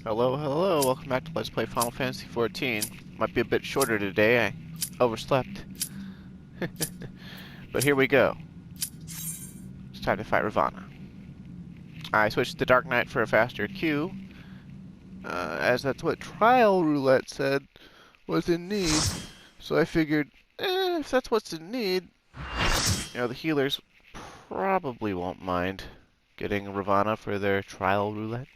Hello, hello, welcome back to Let's Play Final Fantasy XIV. Might be a bit shorter today, I overslept. But here we go. It's time to fight Ravana. I switched to Dark Knight for a faster queue, as that's what Trial Roulette said was in need. So I figured, if that's what's in need, the healers probably won't mind getting Ravana for their Trial Roulette.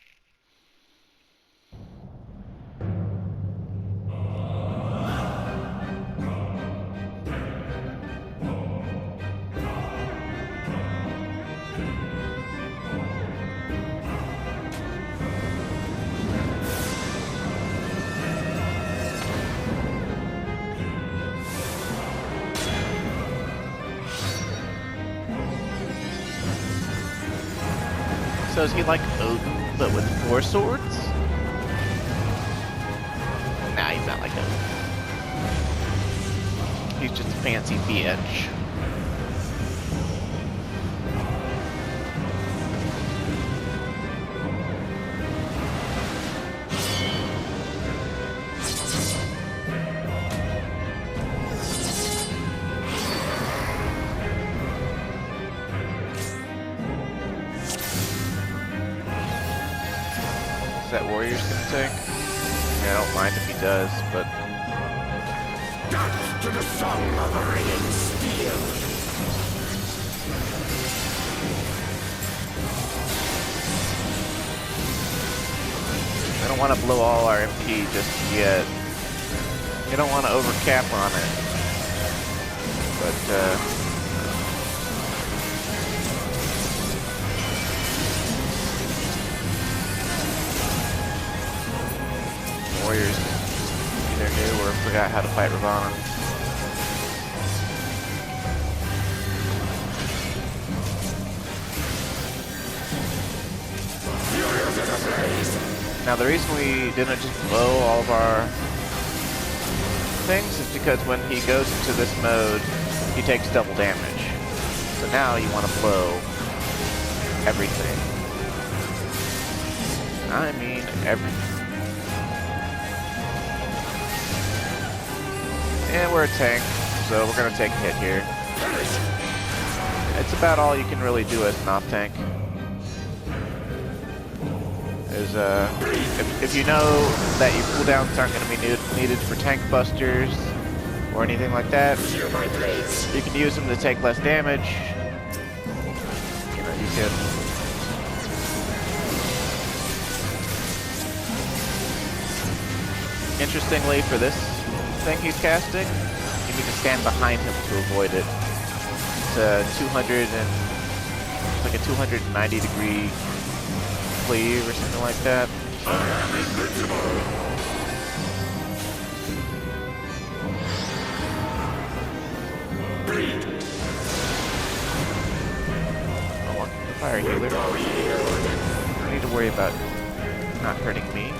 So is he like Odin, but with 4 swords? Nah, he's not like Odin. He's just a fancy bitch. That warrior's gonna take? Yeah, I don't mind if he does, but... Dance to the song of a ringing steel! I don't want to blow all our MP just yet. I don't want to overcap on it. But, warriors either knew or forgot how to fight Reborn. Now the reason we didn't just blow all of our things is because when he goes into this mode, he takes double damage. So now you want to blow everything. I mean everything. And we're a tank, so we're gonna take a hit here. It's about all you can really do as an off-tank. Is if you know that your cooldowns aren't gonna be needed for tank busters or anything like that, you can use them to take less damage. You can. Interestingly, for this thing he's casting, you need to stand behind him to avoid it. It's a 290 degree cleave or something like that. I am invincible! Oh, the fire healer. Don't need to worry about not hurting me.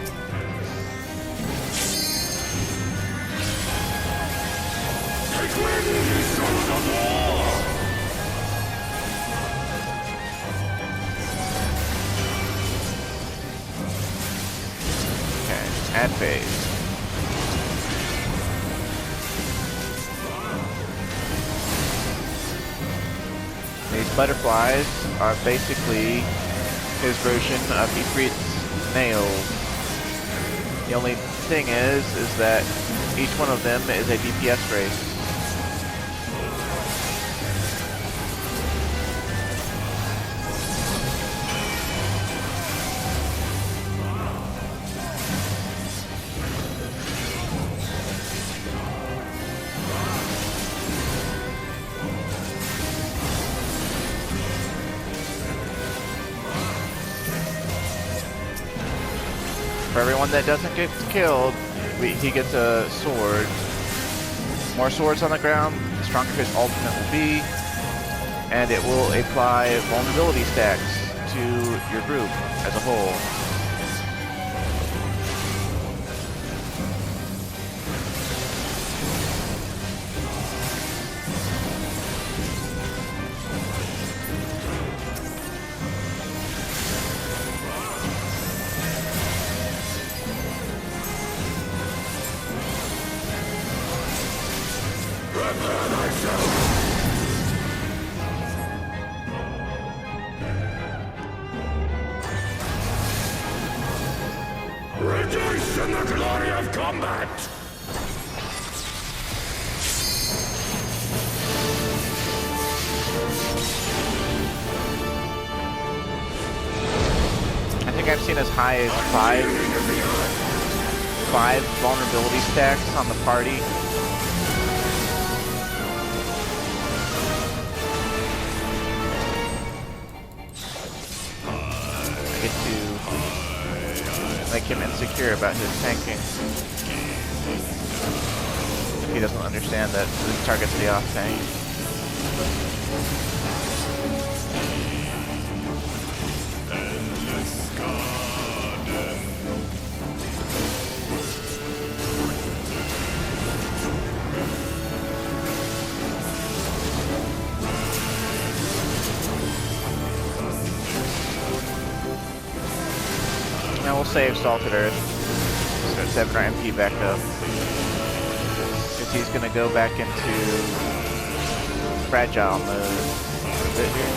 Okay, add phase. These butterflies are basically his version of Ifrit's nails. The only thing is that each one of them is a DPS race. For everyone that doesn't get killed, he gets a sword. More swords on the ground, the stronger his ultimate will be, and it will apply vulnerability stacks to your group as a whole. Prepare thyself! Rejoice in the glory of combat! I think I've seen as high as five vulnerability stacks on the party. I get to make him insecure about his tanking. If he doesn't understand that this targets the off tank. Now we'll save Salted Earth. Start 7 our MP back up. Because he's going to go back into fragile mode for a bit here.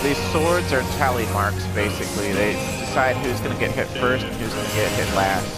These swords are tally marks, basically. They decide who's going to get hit first and who's going to get hit last.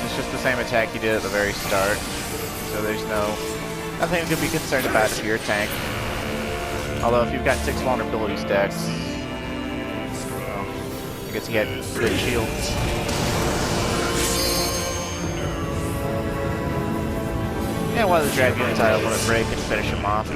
It's just the same attack you did at the very start, so there's nothing to be concerned about if you're a tank. Although if you've got 6 vulnerability stacks, well, I guess he had good shields. Yeah, one of the drag units I want to break and finish him off.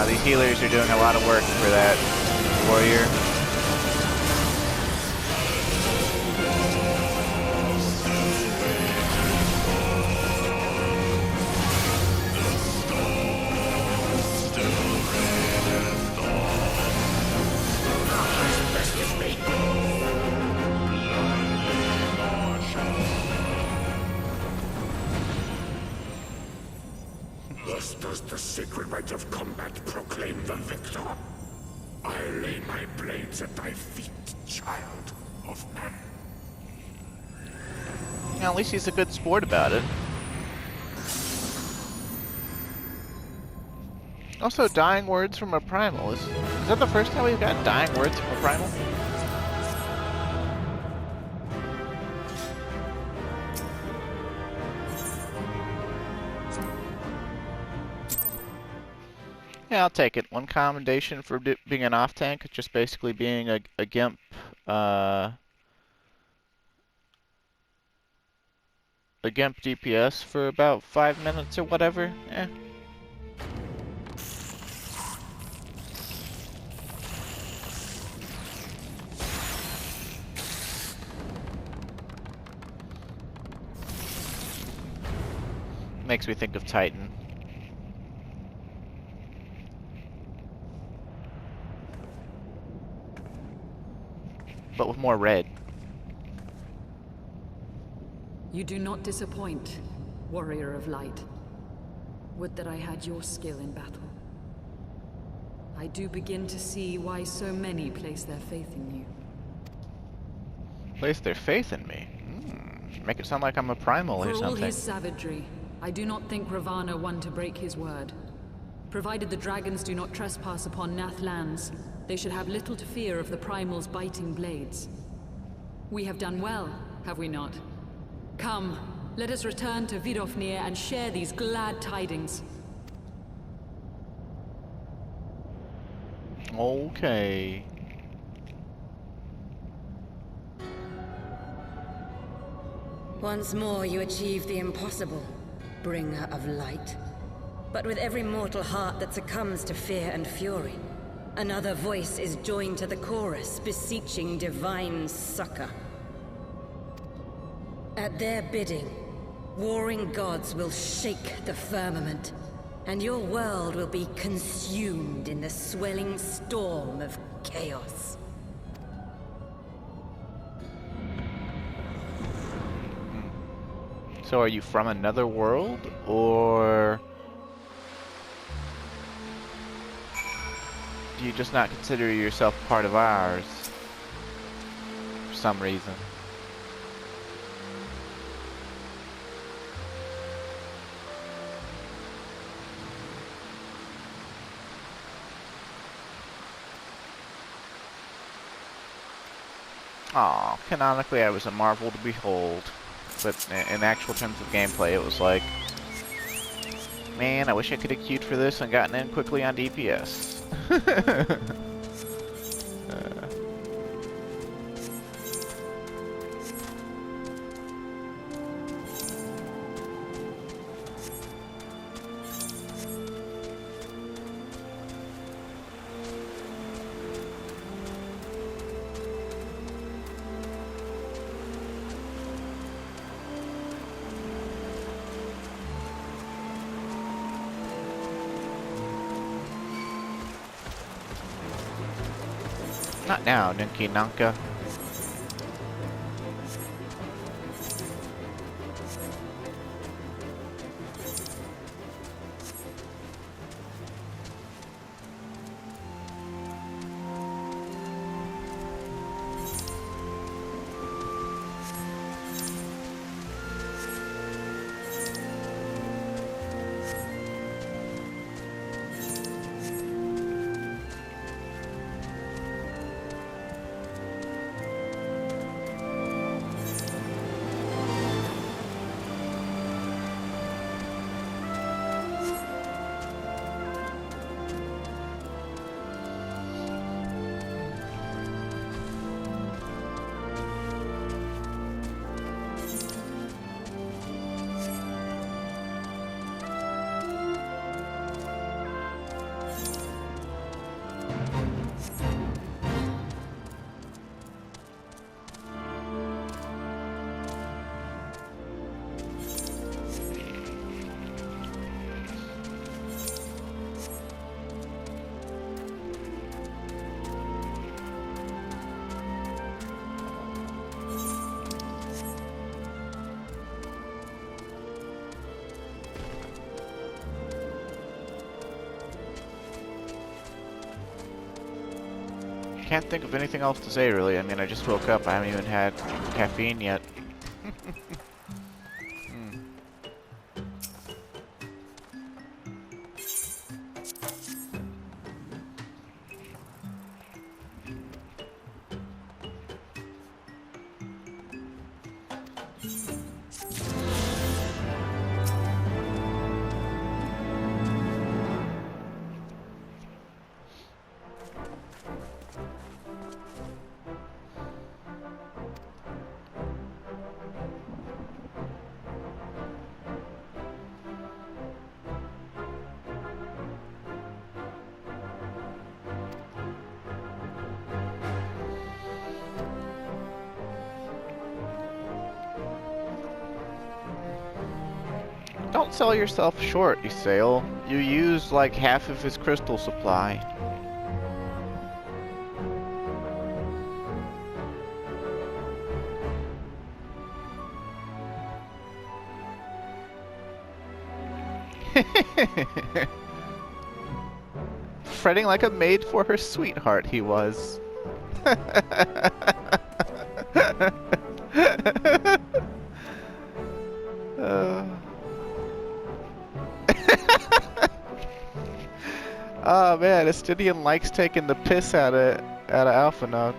These healers are doing a lot of work for that warrior. Thus does the sacred rite of combat proclaim the victor. I lay my blades at thy feet, child of man. Yeah, at least he's a good sport about it. Also, dying words from a primal. Is that the first time we've got dying words from a primal? Yeah, I'll take it. One commendation for being an off tank, just basically being a gimp. A gimp DPS for about 5 minutes or whatever. Eh. Makes me think of Titan. But with more red. You do not disappoint, warrior of light. Would that I had your skill in battle. I do begin to see why so many place their faith in you. Place their faith in me? Make it sound like I'm a primal or For all something. his savagery, I do not think Ravana one to break his word. Provided the dragons do not trespass upon Nath lands, they should have little to fear of the primal's biting blades. We have done well, have we not? Come, let us return to Vidofnir and share these glad tidings. Okay. Once more you achieve the impossible, bringer of light. But with every mortal heart that succumbs to fear and fury, another voice is joined to the chorus, beseeching divine succor. At their bidding, warring gods will shake the firmament, and your world will be consumed in the swelling storm of chaos. So are you from another world, or do you just not consider yourself part of ours for some reason? Aw, canonically I was a marvel to behold, but in actual terms of gameplay it was like, man, I wish I could have queued for this and gotten in quickly on DPS. Not now, Ninki Nanka. Can't think of anything else to say, really. I mean, I just woke up. I haven't even had caffeine yet. Don't sell yourself short, Isael. You used like half of his crystal supply. Fretting like a maid for her sweetheart, he was. Oh man, Astidian likes taking the piss out of Alpha Node.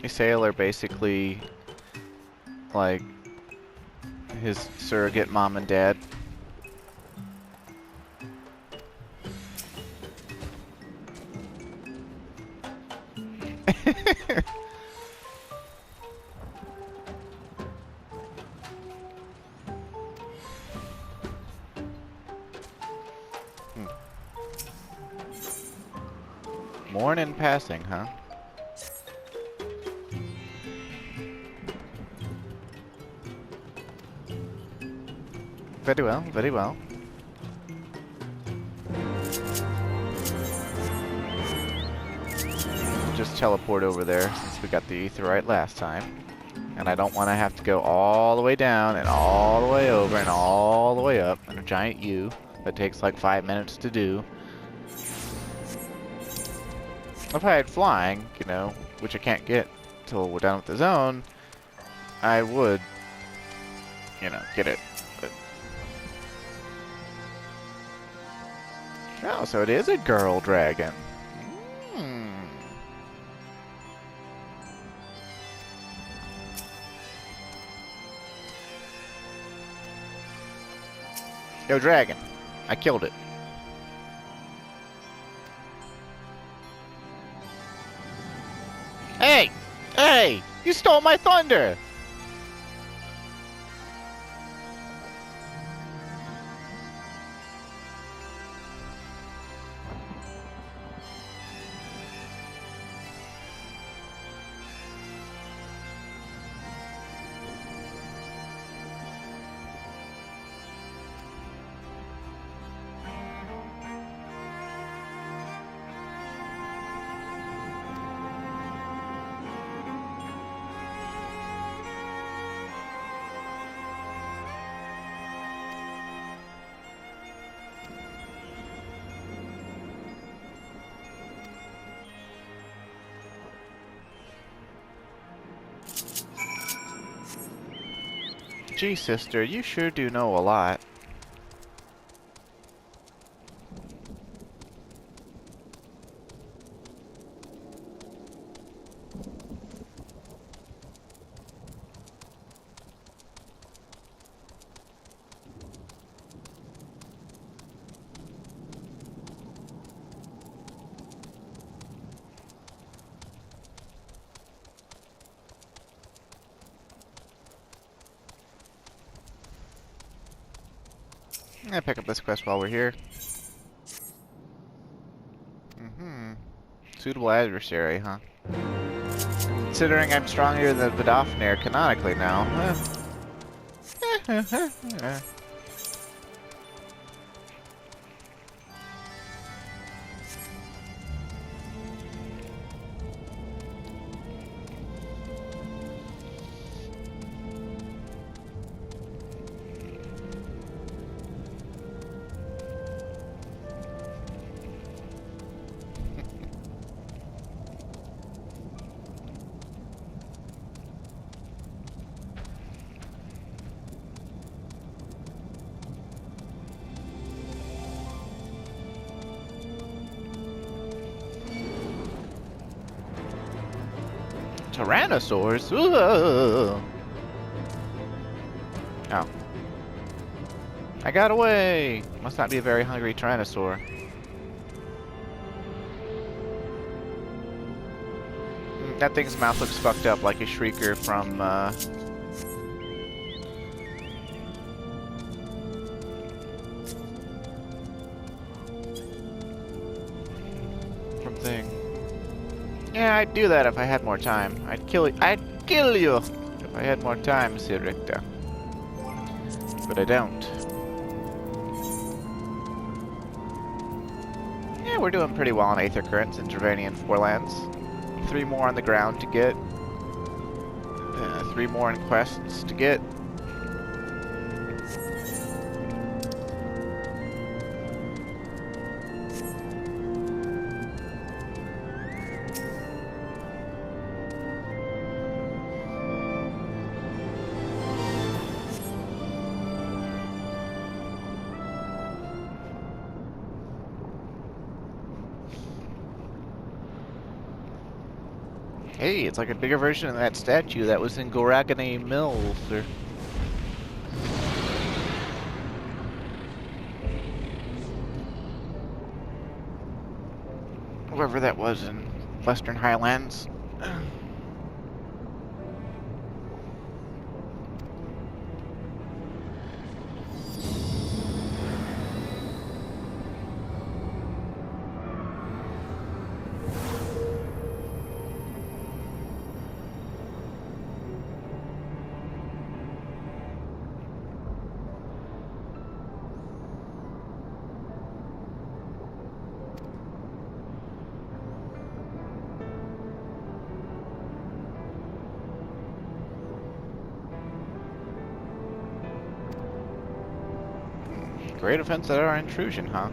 Sail are basically like his surrogate mom and dad. Morning passing, huh? Very well, very well. Just teleport over there since we got the aetheryte last time. And I don't want to have to go all the way down and all the way over and all the way up in a giant U that takes like 5 minutes to do. If I had flying, you know, which I can't get till we're done with the zone, I would, you know, get it. But... oh, so it is a girl dragon. Yo, dragon. I killed it. Hey! Hey! You stole my thunder! Gee, sister, you sure do know a lot. I'm gonna pick up this quest while we're here. Suitable adversary, huh? Considering I'm stronger than Vidofnir canonically now. Tyrannosaurs? Ooh. Oh. I got away! Must not be a very hungry Tyrannosaur. That thing's mouth looks fucked up like a shrieker from, thing. Yeah, I'd do that if I had more time. I'd kill you if I had more time, Sir Richter. But I don't. Yeah, we're doing pretty well on Aether Currents and Dravanian Forelands. 3 more on the ground to get. 3 more in quests to get. Hey, it's like a bigger version of that statue that was in Goragane Mills, or... whoever that was in Western Highlands. Great offense at our intrusion, huh?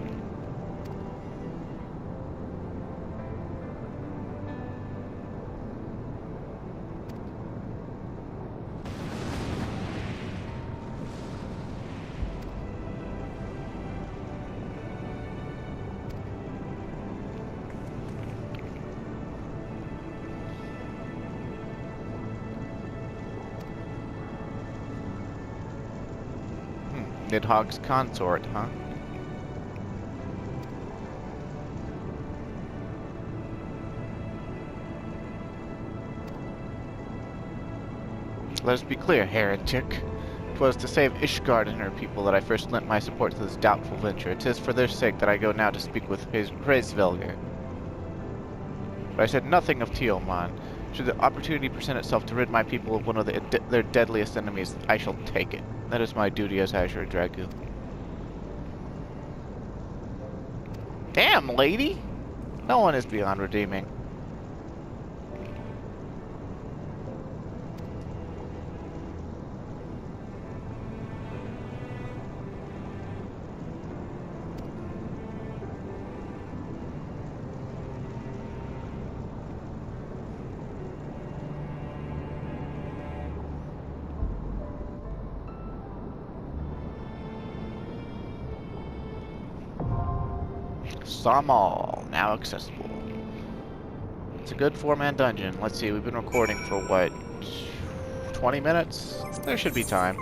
Nidhogg's consort, huh? Let us be clear, heretic. 'Twas to save Ishgard and her people that I first lent my support to this doubtful venture. 'Tis for their sake that I go now to speak with Hraesvelgr. But I said nothing of Tiamat. Should the opportunity present itself to rid my people of one of their deadliest enemies, I shall take it. That is my duty as Azure Dragu. Damn, lady! No one is beyond redeeming. Sohm, now accessible. It's a good 4-man dungeon. Let's see, we've been recording for what, 20 minutes? There should be time.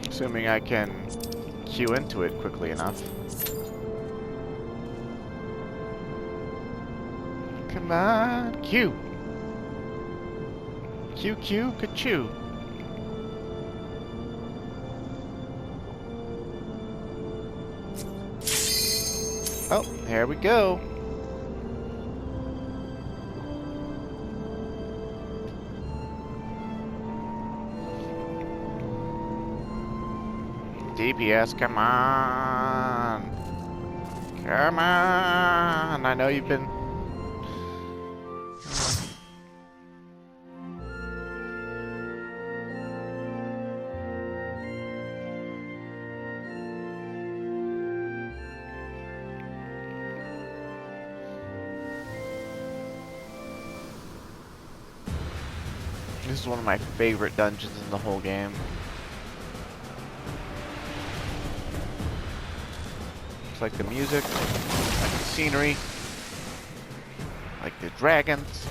Assuming I can queue into it quickly enough. Come on, queue! Queue, queue, ka-chew! Oh, here we go! DPS, come on! Come on! I know you've been... This is one of my favorite dungeons in the whole game. It's like the music, like the scenery, like the dragons.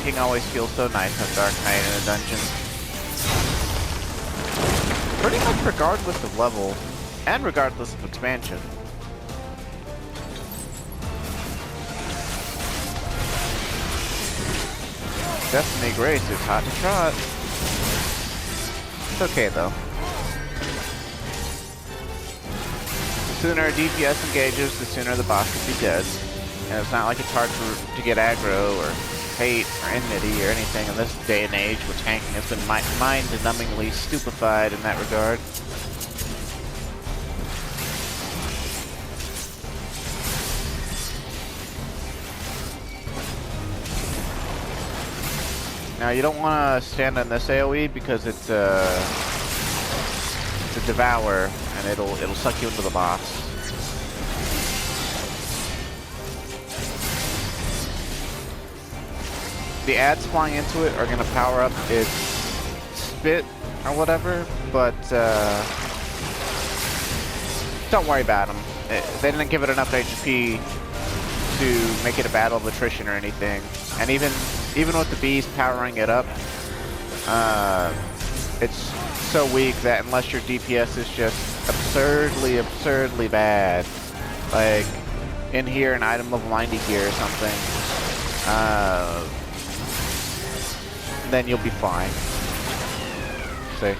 tanking always feels so nice on Dark Knight in a dungeon. Pretty much regardless of level, and regardless of expansion. Destiny Grace is hot to trot. It's okay though. The sooner a DPS engages, the sooner the boss will be dead. And it's not like it's hard to get aggro or hate or enmity or anything in this day and age where tanking has been mind-numbingly stupefied in that regard. Now you don't want to stand on this AoE because it's a devour and it'll suck you into the boss. The ads flying into it are going to power up its spit or whatever, but don't worry about them. They didn't give it enough HP to make it a battle of attrition or anything. And even with the bees powering it up, it's so weak that unless your DPS is just absurdly bad, like in here an item level 90 gear or something, then you'll be fine. See?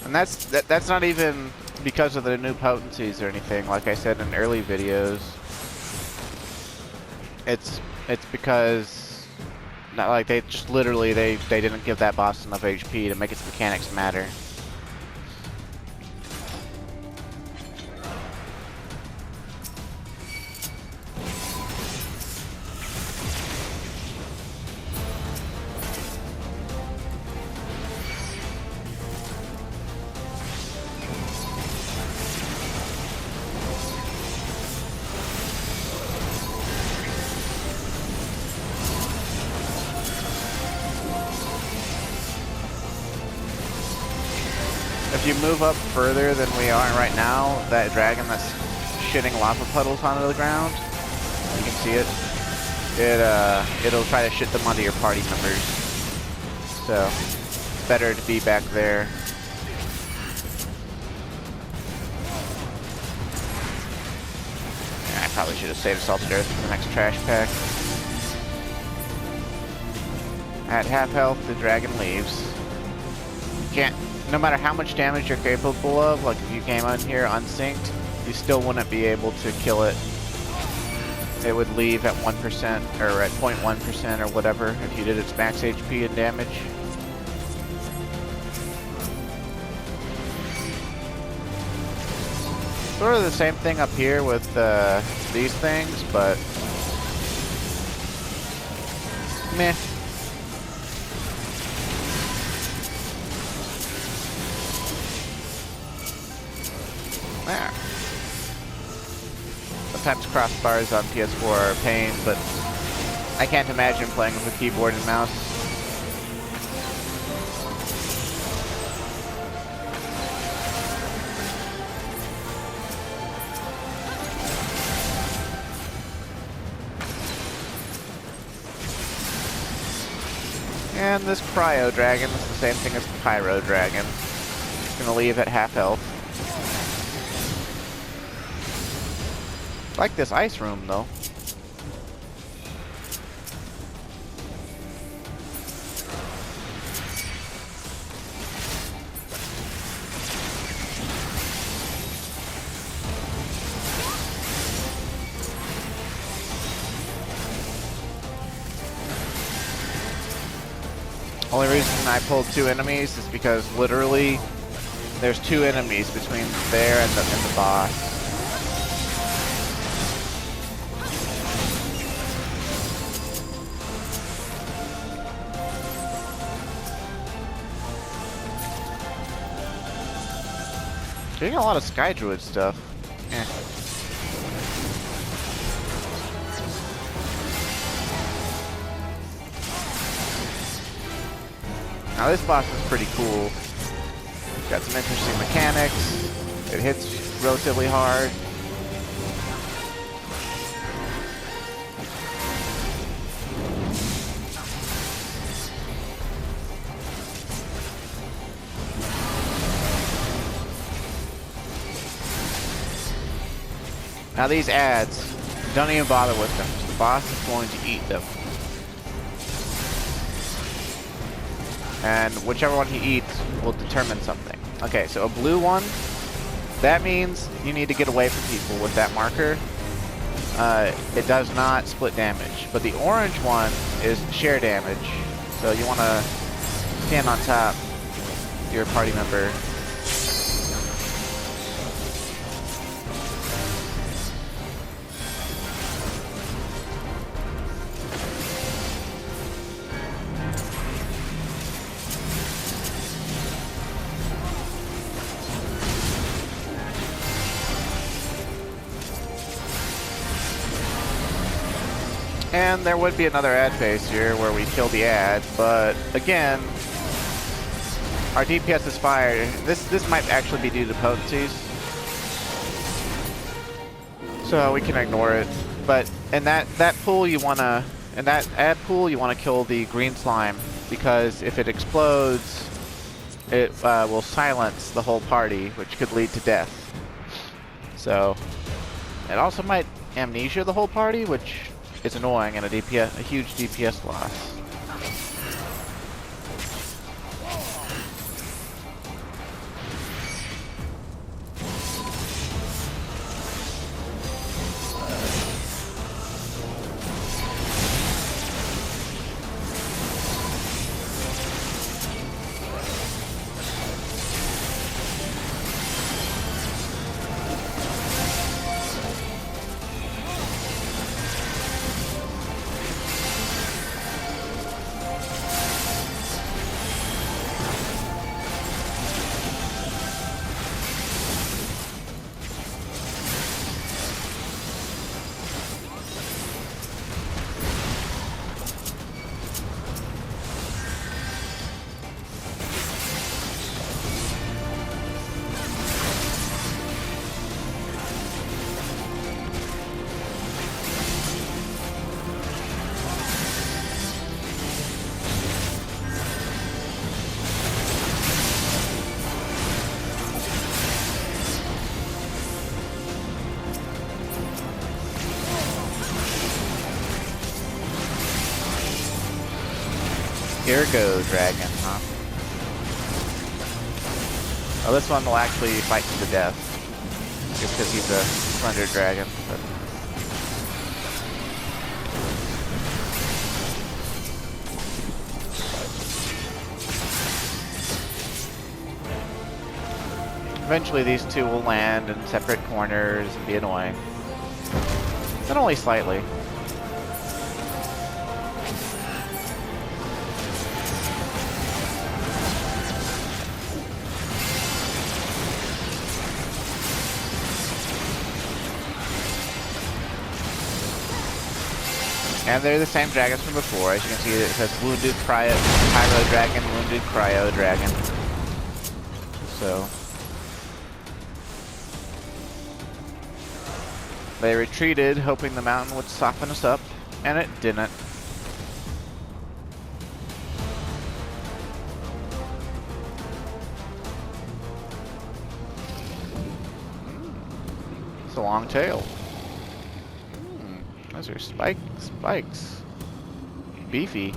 And that's not even because of the new potencies or anything. Like I said in early videos, it's because not like they just literally they didn't give that boss enough HP to make its mechanics matter. If you move up further than we are right now, that dragon that's shitting lava puddles onto the ground, you can see it. It'll try to shit them onto your party members. So it's better to be back there. Yeah, I probably should have saved Salted Earth for the next trash pack. At half health, the dragon leaves. No matter how much damage you're capable of, like if you came on here unsynced, you still wouldn't be able to kill it. It would leave at 1% or at 0.1% or whatever if you did its max HP and damage. Sort of the same thing up here with these things, but meh. There. Sometimes crossbars on PS4 are a pain, but I can't imagine playing with a keyboard and mouse. And this Cryo Dragon is the same thing as the Pyro Dragon. It's gonna leave at half health. I like this ice room though. Only reason I pulled 2 enemies is because literally there's 2 enemies between there and the boss. Getting a lot of Sky Druid stuff. Eh. Now this boss is pretty cool. It's got some interesting mechanics. It hits relatively hard. Now these ads, don't even bother with them. The boss is going to eat them. And whichever one he eats will determine something. Okay, so a blue one, that means you need to get away from people with that marker. It does not split damage. But the orange one is share damage. So you want to stand on top of your party member. And there would be another ad phase here where we kill the ad, but again, our DPS is fired. This might actually be due to potencies, so we can ignore it. But in that pool, you wanna ad pool, you wanna kill the green slime, because if it explodes, it will silence the whole party, which could lead to death. So it also might amnesia the whole party, which is annoying and a huge DPS loss. Here go, dragon, huh? Oh, this one will actually fight to the death. Just because he's a slender dragon. But eventually these two will land in separate corners and be annoying. But only slightly. And they're the same dragons from before. As you can see, it says Wounded Pyro Dragon, Wounded Cryo Dragon. So they retreated, hoping the mountain would soften us up, and it didn't. It's a long tail. Those are spikes. Beefy.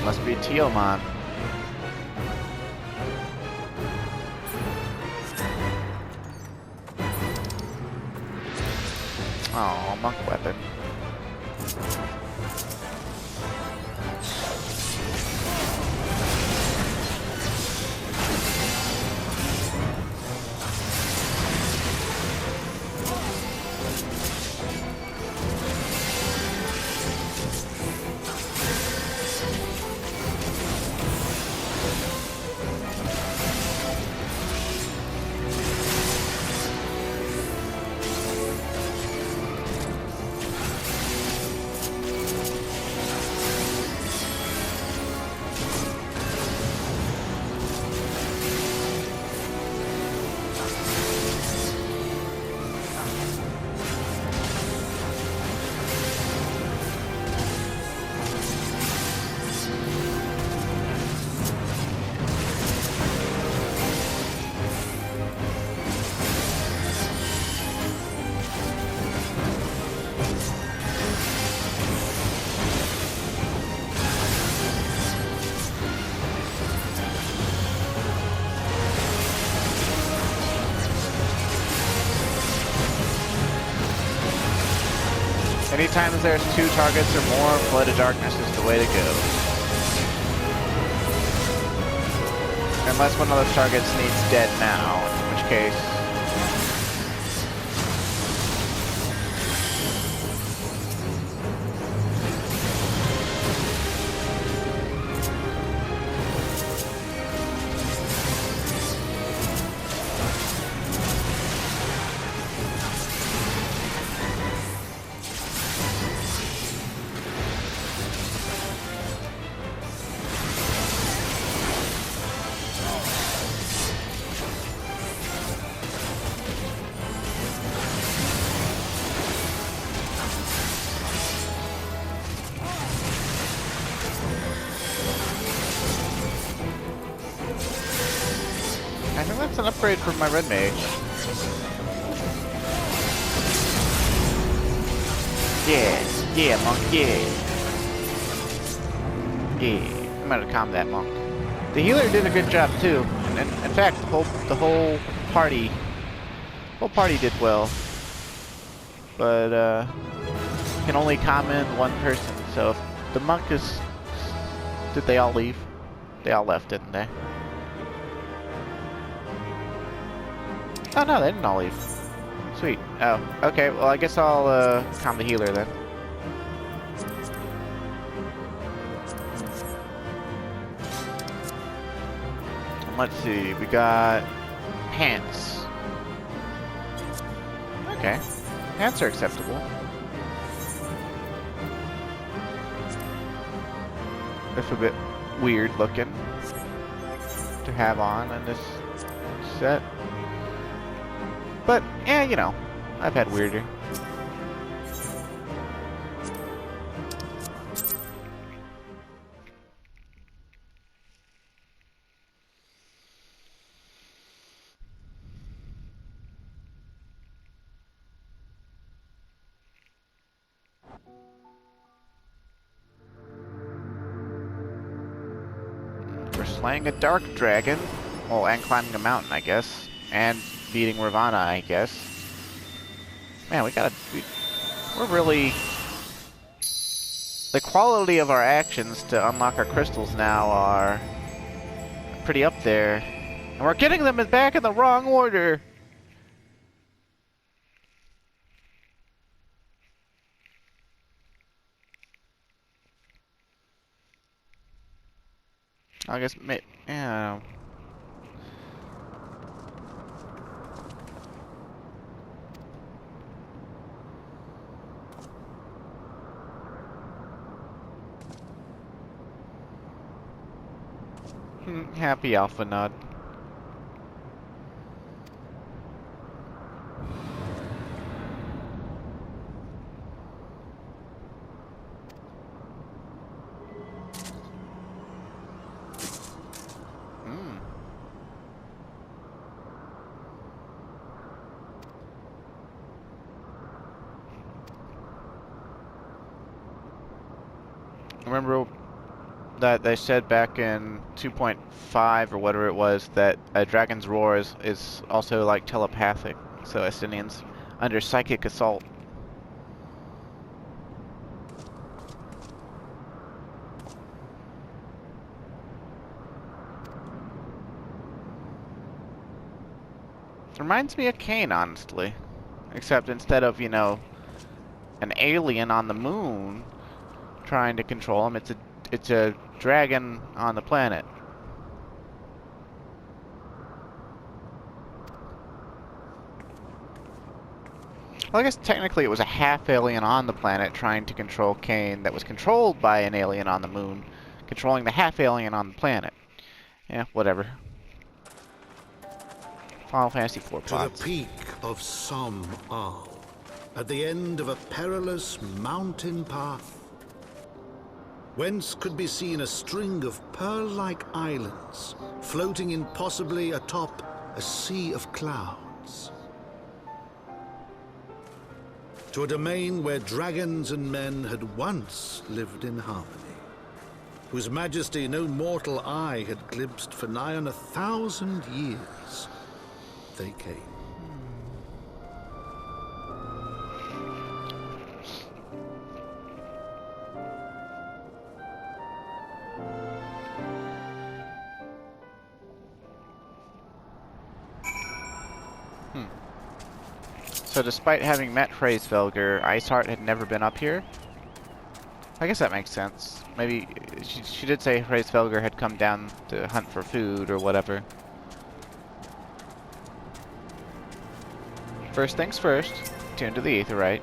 Must be Tiomon. Oh, monk weapon. anytime there's 2 targets or more, Blood of Darkness is the way to go. Unless one of those targets needs dead now, in which case... I think that's an upgrade for my red mage. Yeah, monk, yeah. I'm gonna calm that monk. The healer did a good job too. And in fact, the whole party did well. But can only comment one person. So if the monk is, did they all leave? They all left, didn't they? Oh no, they didn't all leave. Sweet. Oh, okay. Well, I guess I'll calm the healer then. Let's see. We got pants. Okay, pants are acceptable. It's a bit weird looking to have on in this set. But, yeah, you know, I've had weirder. We're slaying a dark dragon. Well, and climbing a mountain, I guess. And beating Ravana, I guess. Man, we're really... The quality of our actions to unlock our crystals now are pretty up there. And we're getting them back in the wrong order! I guess, yeah... Happy Alpha Nod. Remember that they said back in 2.5 or whatever it was that a dragon's roar is also like telepathic, so Estinians under psychic assault. Reminds me of Cain, honestly, except instead of, you know, an alien on the moon trying to control him, it's a dragon on the planet. Well, I guess technically it was a half alien on the planet trying to control Cain that was controlled by an alien on the moon, controlling the half alien on the planet. Yeah, whatever. Final Fantasy IV plots. To the peak of Sohm, at the end of a perilous mountain path, whence could be seen a string of pearl-like islands floating impossibly atop a sea of clouds. To a domain where dragons and men had once lived in harmony, whose majesty no mortal eye had glimpsed for nigh on 1,000 years, they came. So despite having met Hraesvelgr, Iceheart had never been up here. I guess that makes sense. Maybe she did say Hraesvelgr had come down to hunt for food or whatever. First things first, tune to the aetheryte.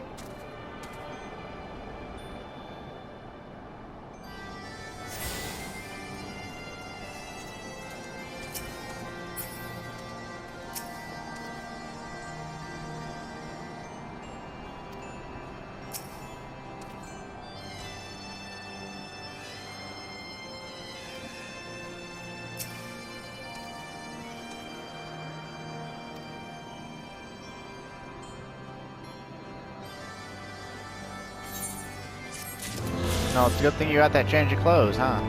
No, it's a good thing you got that change of clothes, huh?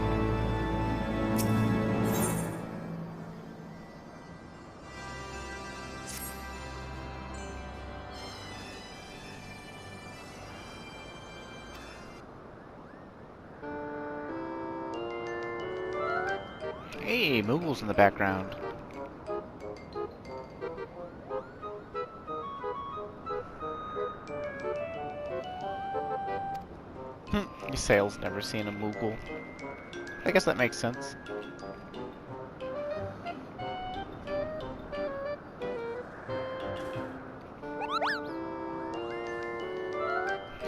Hey, Moogle's in the background. Sail's never seen a Moogle. I guess that makes sense.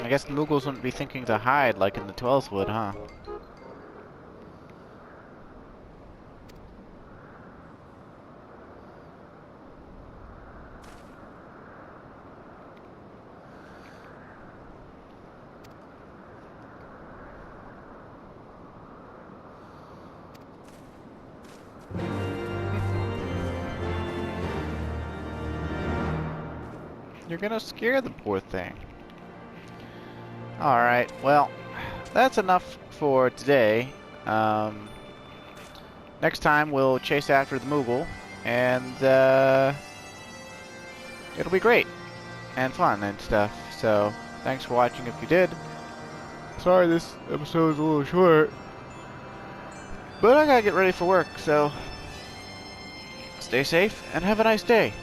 I guess the Moogles wouldn't be thinking to hide like in the Twelves would, huh? You're gonna scare the poor thing. Alright, well, that's enough for today. Next time we'll chase after the Moogle, and it'll be great and fun and stuff. So, thanks for watching if you did. Sorry this episode's a little short, but I gotta get ready for work, so stay safe and have a nice day.